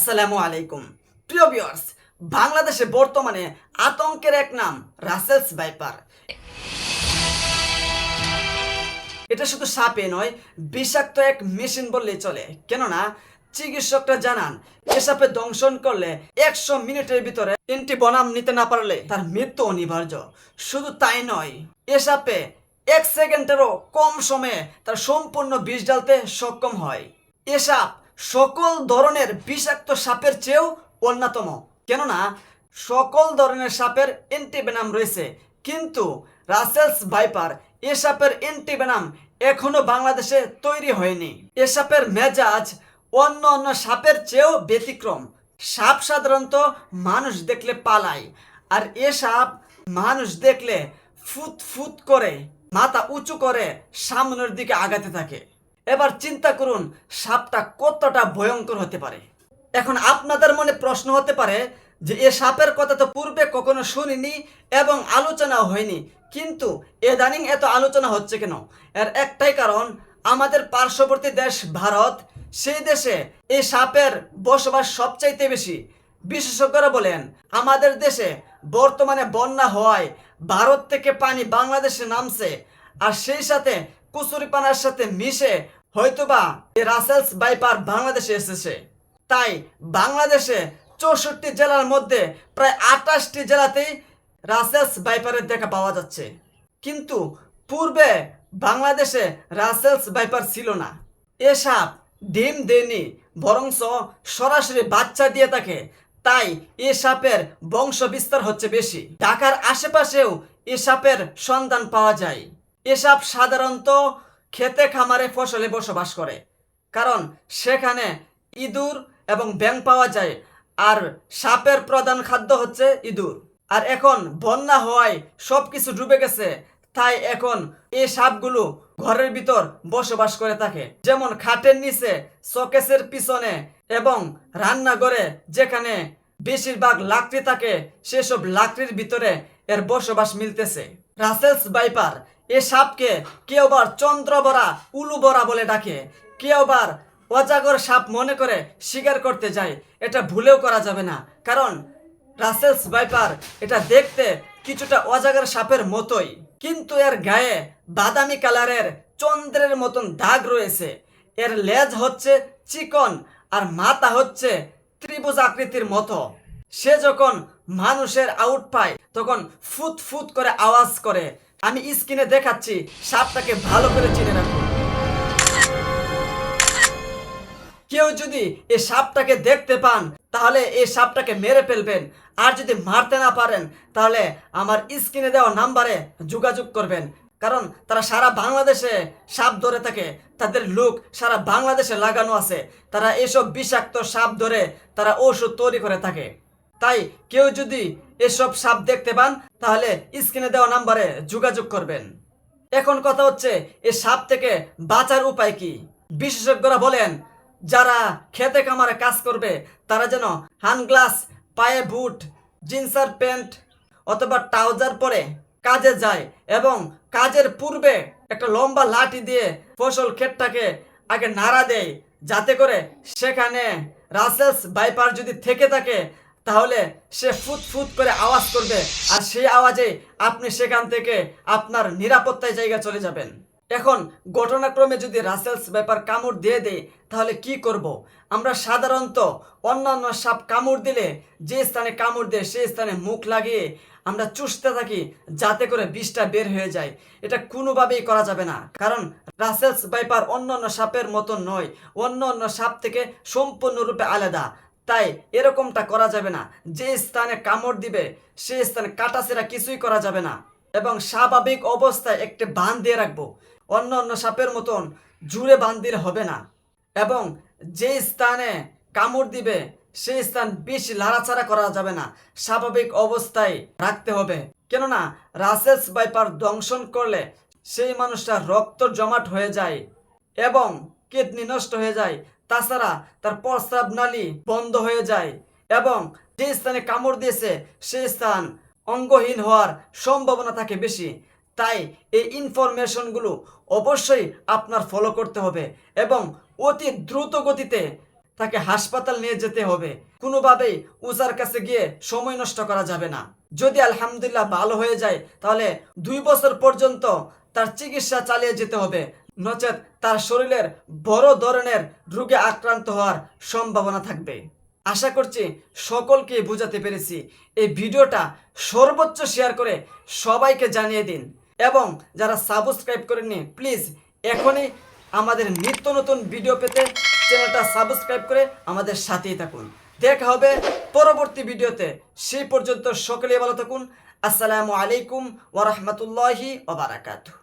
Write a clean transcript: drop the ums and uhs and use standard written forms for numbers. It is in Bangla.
আসসালামু আলাইকুম প্রিয় ভিউয়ার্স, বাংলাদেশে বর্তমানে আতঙ্কের এক নাম রাসেলস ভাইপার। এটা শুধু সাপে নয়, বিষাক্ত এক মেশিন বললেই চলে। কেননা চিকিৎসকরা জানান এ সাপে দংশন করলে 100 মিনিটের ভিতরে অ্যান্টিভেনাম নিতে না পারলে তার মৃত্যু অনিবার্য। শুধু তাই নয়, এ সাপে 1 সেকেন্ডেরও কম সময়ে তার সম্পূর্ণ বিষ ঢালতে সক্ষম হয়। এ সাপ সকল ধরনের বিষাক্ত সাপের চেয়েও অন্যতম। কেননা সকল ধরনের সাপের অ্যান্টিভেনাম রয়েছে, কিন্তু রাসেলস ভাইপার এ সাপের অ্যান্টিভেনাম এখনো বাংলাদেশে তৈরি হয়নি। এ সাপের মেজাজ অন্য অন্য সাপের চেয়েও ব্যতিক্রম। সাপ সাধারণত মানুষ দেখলে পালায়, আর এ সাপ মানুষ দেখলে ফুট ফুট করে মাথা উঁচু করে সামনের দিকে আগাতে থাকে। এবার চিন্তা করুন সাপটা কতটা ভয়ঙ্কর হতে পারে। এখন আপনাদের মনে প্রশ্ন হতে পারে যে এ সাপের কথা তো পূর্বে কখনো শুনিনি এবং আলোচনাও হয়নি, কিন্তু ইদানিং এত আলোচনা হচ্ছে কেন? এর একটাই কারণ, আমাদের পার্শ্ববর্তী দেশ ভারত, সেই দেশে এই সাপের বসবাস সবচাইতে বেশি। বিশেষজ্ঞরা বলেন আমাদের দেশে বর্তমানে বন্যা হওয়ায় ভারত থেকে পানি বাংলাদেশে নামছে, আর সেই সাথে কচুরিপানার সাথে মিশে হয়তোবা এই রাসেলস ভাইপার বাংলাদেশে এসেছে। তাই বাংলাদেশে 64 জেলার মধ্যে প্রায় 28টি জেলাতেই রাসেলস ভাইপারের দেখা পাওয়া যাচ্ছে। কিন্তু পূর্বে বাংলাদেশে রাসেলস ভাইপার ছিল না। এ সাপ ডিম দেয়নি, বরঞ্চ সরাসরি বাচ্চা দিয়ে থাকে। তাই এ সাপের বংশ বিস্তার হচ্ছে বেশি। ঢাকার আশেপাশেও এ সাপের সন্ধান পাওয়া যায়। এ সাপ সাধারণত খেতে খামারে ফসলে বসবাস করে, কারণ সেখানে ইঁদুর এবং ব্যাঙ পাওয়া যায়, আর সাপের প্রধান খাদ্য হচ্ছে ইঁদুর। আর এখন বন্যা হওয়ায় সবকিছু ডুবে গেছে, তাই এখন এই সাপগুলো ঘরের ভিতর বসবাস করে থাকে, যেমন খাটের নিচে, শোকেসের পিছনে এবং রান্নাঘরে যেখানে বেশিরভাগ লাকড়ি থাকে সেসব লাকড়ির ভিতরে এর বসবাস মিলতেছে। রাসেলস ভাইপার এ সাপকে কেউ বার চন্দ্রবরা, উলুবরা বলে ডাকে, কেউ বার অজাগর সাপ মনে করে শিকার করতে যায়। এটা ভুলেও করা যাবে না, কারণ রাসেলস ভাইপার এটা দেখতে কিছুটা অজাগর সাপের মতোই, কিন্তু এর গায়ে বাদামি কালারের চন্দ্রের মতন দাগ রয়েছে। এর লেজ হচ্ছে চিকন আর মাথা হচ্ছে ত্রিভুজ আকৃতির মতো। সে যখন মানুষের আউট পায় তখন ফুট ফুট করে আওয়াজ করে। আমি স্ক্রিনে দেখাচ্ছি, সাপটাকে ভালো করে চিনে রাখুন। কেউ যদি এই সাপটাকে দেখতে পান তাহলে এই সাপটাকে মেরে ফেলবেন, আর যদি মারতে না পারেন তাহলে আমার স্ক্রিনে দেওয়া নাম্বারে যোগাযোগ করবেন, কারণ তারা সারা বাংলাদেশে সাপ ধরে থাকে। তাদের লোক সারা বাংলাদেশে লাগানো আছে। তারা এসব বিষাক্ত সাপ ধরে তারা ওষুধ তৈরি করে থাকে। তাই কেউ যদি এসব সাপ দেখতে পান তাহলে স্ক্রিনে দেওয়া নাম্বারে যোগাযোগ করবেন। এখন কথা হচ্ছে এই সাপ থেকে বাঁচার উপায় কি? বিশেষজ্ঞরা বলেন যারা খেতে খামারে কাজ করবে তারা যেন হ্যান্ডগ্লাস, পায়ে বুট, জিন্সের প্যান্ট অথবা ট্রাউজার পরে কাজে যায়, এবং কাজের পূর্বে একটা লম্বা লাঠি দিয়ে ফসল ক্ষেতটাকে আগে নাড়া দেয়, যাতে করে সেখানে রাসেলস ভাইপার যদি থেকে থাকে তাহলে সে ফুট ফুট করে আওয়াজ করবে, আর সেই আওয়াজে আপনি সেখান থেকে আপনার নিরাপত্তায় জায়গা চলে যাবেন। এখন ঘটনাক্রমে যদি রাসেলস ভাইপার কামড় দিয়ে দেয় তাহলে কি করব? আমরা সাধারণত অন্যান্য সাপ কামড় দিলে যে স্থানে কামড় দেয় সেই স্থানে মুখ লাগিয়ে আমরা চুষতে থাকি, যাতে করে বিষটা বের হয়ে যায়। এটা কোনোভাবেই করা যাবে না, কারণ রাসেলস ভাইপার অন্যান্য সাপের মতো নয়, অন্যান্য সাপ থেকে সম্পূর্ণরূপে আলাদা। তাই এরকমটা করা যাবে না। যে স্থানে কামড় দিবে সেই স্থানে কাটাছেঁড়া কিছুই করা যাবে না, এবং স্বাভাবিক অবস্থায় একটি বাঁধ দিয়ে রাখবো। অন্য অন্য সাপের মতন জুড়ে বাঁধ দিলে হবে না, এবং যে স্থানে কামড় দিবে সেই স্থান বেশি লাড়াচাড়া করা যাবে না, স্বাভাবিক অবস্থায় রাখতে হবে। কেননা রাসেলস ভাইপার দংশন করলে সেই মানুষটা রক্ত জমাট হয়ে যায় এবং কিডনি নষ্ট হয়ে যায়। তাছাড়া তার প্রস্রাব নালী বন্ধ হয়ে যায়, এবং যে স্থানে কামড় দিয়েছে সেই স্থান অঙ্গহীন হওয়ার সম্ভাবনা থাকে বেশি। তাই এই ইনফরমেশনগুলো অবশ্যই আপনার ফলো করতে হবে, এবং অতি দ্রুত গতিতে তাকে হাসপাতাল নিয়ে যেতে হবে। কোনোভাবেই ওঝার কাছে গিয়ে সময় নষ্ট করা যাবে না। যদি আলহামদুলিল্লাহ ভালো হয়ে যায় তাহলে 2 বছর পর্যন্ত তার চিকিৎসা চালিয়ে যেতে হবে, নচেত তার শরীরের বড় ধরনের রোগে আক্রান্ত হওয়ার সম্ভাবনা থাকবে। আশা করছি সকলকে বোঝাতে পেরেছি। এই ভিডিওটা সর্বোচ্চ শেয়ার করে সবাইকে জানিয়ে দিন, এবং যারা সাবস্ক্রাইব করেননি প্লিজ এখনই আমাদের নিত্য নতুন ভিডিও পেতে চ্যানেলটা সাবস্ক্রাইব করে আমাদের সাথেই থাকুন। দেখা হবে পরবর্তী ভিডিওতে। সেই পর্যন্ত সকলেই ভালো থাকুন। আসসালামু আলাইকুম ওয়া রাহমাতুল্লাহি ওয়া বারাকাতুহু।